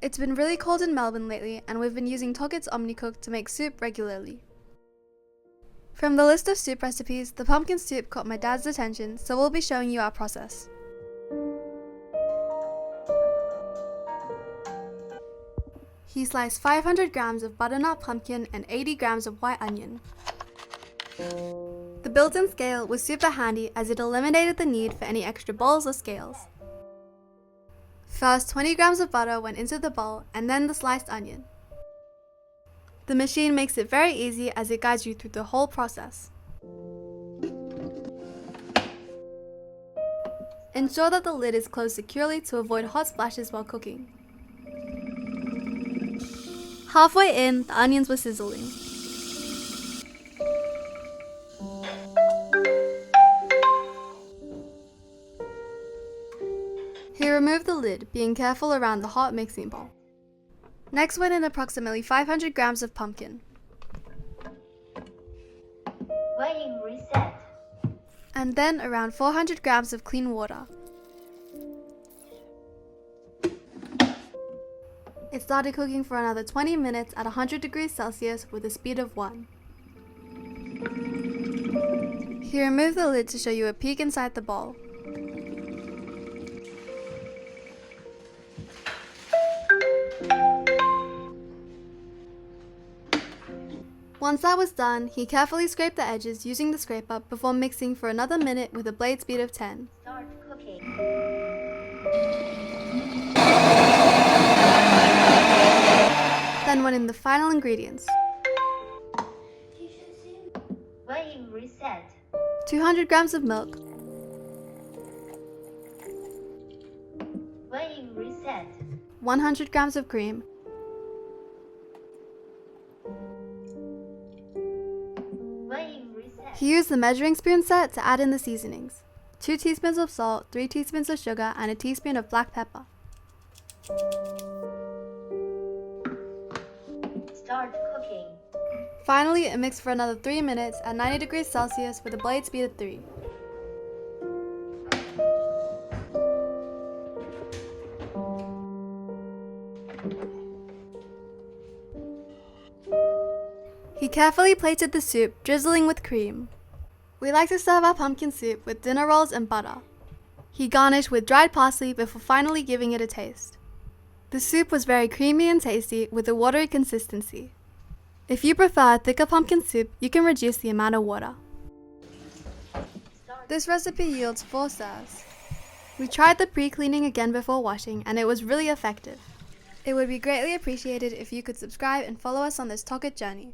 It's been really cold in Melbourne lately, and we've been using Tokit Omni Cook to make soup regularly. From the list of soup recipes, the pumpkin soup caught my dad's attention, so we'll be showing you our process. He sliced 500 grams of butternut pumpkin and 80 grams of white onion. The built-in scale was super handy as it eliminated the need for any extra bowls or scales. First, 20 grams of butter went into the bowl and then the sliced onion. The machine makes it very easy as it guides you through the whole process. Ensure that the lid is closed securely to avoid hot splashes while cooking. Halfway in, the onions were sizzling. He removed the lid, being careful around the hot mixing bowl. Next went in approximately 500 grams of pumpkin. Weighing reset. And then around 400 grams of clean water. It started cooking for another 20 minutes at 100 degrees Celsius with a speed of 1. He removed the lid to show you a peek inside the bowl. Once that was done, he carefully scraped the edges using the scraper before mixing for another minute with a blade speed of 10. Start cooking. Then went in the final ingredients. Weighing reset. 200 grams of milk, Weighing reset. 100 grams of cream, Weighing reset. he used the measuring spoon set to add in the seasonings. 2 teaspoons of salt, 3 teaspoons of sugar, and a teaspoon of black pepper. Start cooking. Finally, it mixed for another 3 minutes at 90 degrees Celsius with a blade speed of 3. He carefully plated the soup, drizzling with cream. We like to serve our pumpkin soup with dinner rolls and butter. He garnished with dried parsley before finally giving it a taste. The soup was very creamy and tasty with a watery consistency. If you prefer a thicker pumpkin soup, you can reduce the amount of water. This recipe yields 4 serves. We tried the pre-cleaning again before washing and it was really effective. It would be greatly appreciated if you could subscribe and follow us on this Tokit journey.